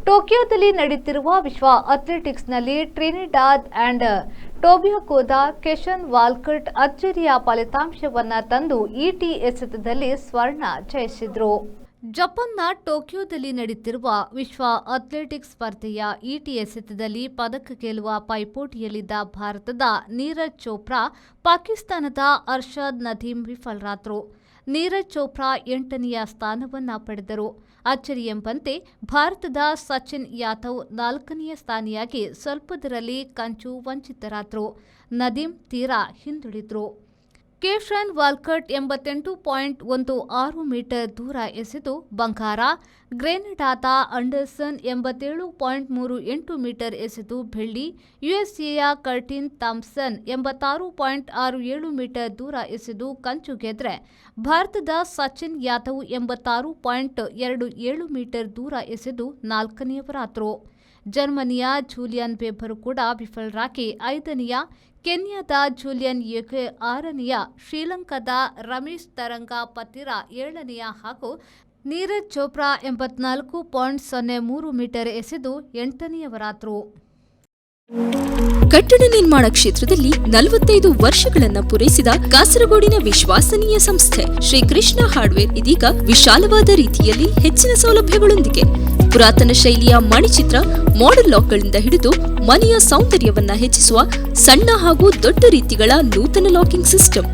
ಟೋಕಿಯೋದಲ್ಲಿ ನಡೆಯುತ್ತಿರುವ ವಿಶ್ವ ಅಥ್ಲೆಟಿಕ್ಸ್ನಲ್ಲಿ Trinidad and ಟೊಬ್ಯಾಗೊದ Kishan ವಾಲ್ಕಟ್ ಅಚ್ಚರಿಯ ಫಲಿತಾಂಶವನ್ನು ತಂದು ಈಟಿ ಎಸೆತದಲ್ಲಿ ಸ್ವರ್ಣ ಜಯಿಸಿದರು. ಜಪಾನ್ನ ಟೋಕಿಯೋದಲ್ಲಿ ನಡೆಯುತ್ತಿರುವ ವಿಶ್ವ ಅಥ್ಲೆಟಿಕ್ಸ್ ಸ್ಪರ್ಧೆಯ ಈಟಿ ಎಸೆತದಲ್ಲಿ ಪದಕ ಗೆಲ್ಲುವ ಪೈಪೋಟಿಯಲ್ಲಿದ್ದ ಭಾರತದ ನೀರಜ್ ಚೋಪ್ರಾ ಪಾಕಿಸ್ತಾನದ ಅರ್ಷದ್ ನದೀಮ್ ವಿಫಲರಾದರು. ನೀರಜ್ ಚೋಪ್ರಾ 8ನೆಯ ಸ್ಥಾನವನ್ನು ಪಡೆದರು. ಅಚ್ಚರಿ ಎಂಬಂತೆ ಭಾರತದ ಸಚಿನ್ ಯಾದವ್ 4ನೆಯ ಸ್ಥಾನಿಯಾಗಿ ಸ್ವಲ್ಪದರಲ್ಲಿ ಕಂಚು ವಂಚಿತರಾದರು. ನದೀಮ್ ತೀರಾ ಹಿಂದುಳಿದರು. ಕೆಶನ್ ವಾಲ್ಕಟ್ 88.16 ಮೀಟರ್ ದೂರ ಎಸೆದು ಬಂಗಾರ, ಗ್ರೆನಡಾದ ಅಂಡರ್ಸನ್ 87.38 ಮೀಟರ್ ಎಸೆದು ಬೆಳ್ಳಿ, ಯುಎಸ್ಎಯ ಕರ್ಟಿನ್ ಥಾಮ್ಸನ್ 86.67 ಮೀಟರ್ ದೂರ ಎಸೆದು ಕಂಚು ಗೆದ್ರೆ ಭಾರತದ ಸಚಿನ್ ಯಾದವ್ 86.27 ಮೀಟರ್ ದೂರ ಎಸೆದು 4ನೇಯವರಾದರು. ಜರ್ಮನಿಯ ಜೂಲಿಯನ್ ವೆಬರ್ ಕೂಡ ವಿಫಲರಾಗಿ 5ನೇಯ, ಕೆನ್ಯಾದ ಜೂಲಿಯನ್ ಯೆಗೆ 6ನೇಯ, ಶ್ರೀಲಂಕಾದ ರಮೇಶ್ ತರಂಗ ಪತಿರ 7ನೇಯ ಹಾಗೂ ನೀರಜ್ ಚೋಪ್ರಾ 84.03 ಮೀಟರ್ ಎಸೆದು 8ನೇಯವರಾದರು. ಕಟ್ಟಡ ನಿರ್ಮಾಣ ಕ್ಷೇತ್ರದಲ್ಲಿ 45 ವರ್ಷಗಳನ್ನು ಪೂರೈಸಿದ ಕಾಸರಗೋಡಿನ ವಿಶ್ವಾಸನೀಯ ಸಂಸ್ಥೆ ಶ್ರೀ ಕೃಷ್ಣ ಹಾರ್ಡ್ವೇರ್ ಇದೀಗ ವಿಶಾಲವಾದ ರೀತಿಯಲ್ಲಿ ಹೆಚ್ಚಿನ ಸೌಲಭ್ಯಗಳೊಂದಿಗೆ ಪುರಾತನ ಶೈಲಿಯ ಮಣಿಚಿತ್ರ, ಮಾಡೆಲ್ ಲಾಕ್ಗಳಿಂದ ಹಿಡಿದು ಮನೆಯ ಸೌಂದರ್ಯವನ್ನ ಹೆಚ್ಚಿಸುವ ಸಣ್ಣ ಹಾಗೂ ದೊಡ್ಡ ರೀತಿಗಳ ನೂತನ ಲಾಕಿಂಗ್ ಸಿಸ್ಟಮ್,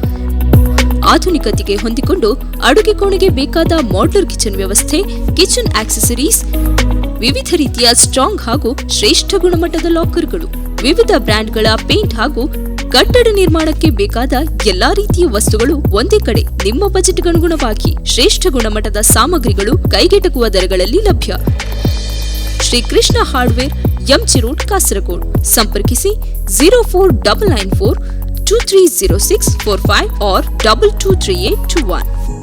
ಆಧುನಿಕತೆಗೆ ಹೊಂದಿಕೊಂಡು ಅಡುಗೆ ಕೋಣೆಗೆ ಬೇಕಾದ ಮಾಡ್ಯುಲರ್ ಕಿಚನ್ ವ್ಯವಸ್ಥೆ, ಕಿಚನ್ ಆಕ್ಸೆಸರೀಸ್, ವಿವಿಧ ರೀತಿಯ ಸ್ಟ್ರಾಂಗ್ ಹಾಗೂ ಶ್ರೇಷ್ಠ ಗುಣಮಟ್ಟದ ಲಾಕರ್ಗಳು, ವಿವಿಧ ಬ್ರ್ಯಾಂಡ್ಗಳ ಪೇಂಟ್ ಹಾಗೂ ಕಟ್ಟಡ ನಿರ್ಮಾಣಕ್ಕೆ ಬೇಕಾದ ಎಲ್ಲಾ ರೀತಿಯ ವಸ್ತುಗಳು ಒಂದೇ ಕಡೆ ನಿಮ್ಮ ಬಜೆಟ್ಗನುಗುಣವಾಗಿ ಶ್ರೇಷ್ಠ ಗುಣಮಟ್ಟದ ಸಾಮಗ್ರಿಗಳು ಕೈಗೆಟಕುವ ದರಗಳಲ್ಲಿ ಲಭ್ಯ. Shri Krishna hardware, MG road, Kasaragod. ಸಂಪರ್ಕಿಸಿ 04994 230645 or 223821.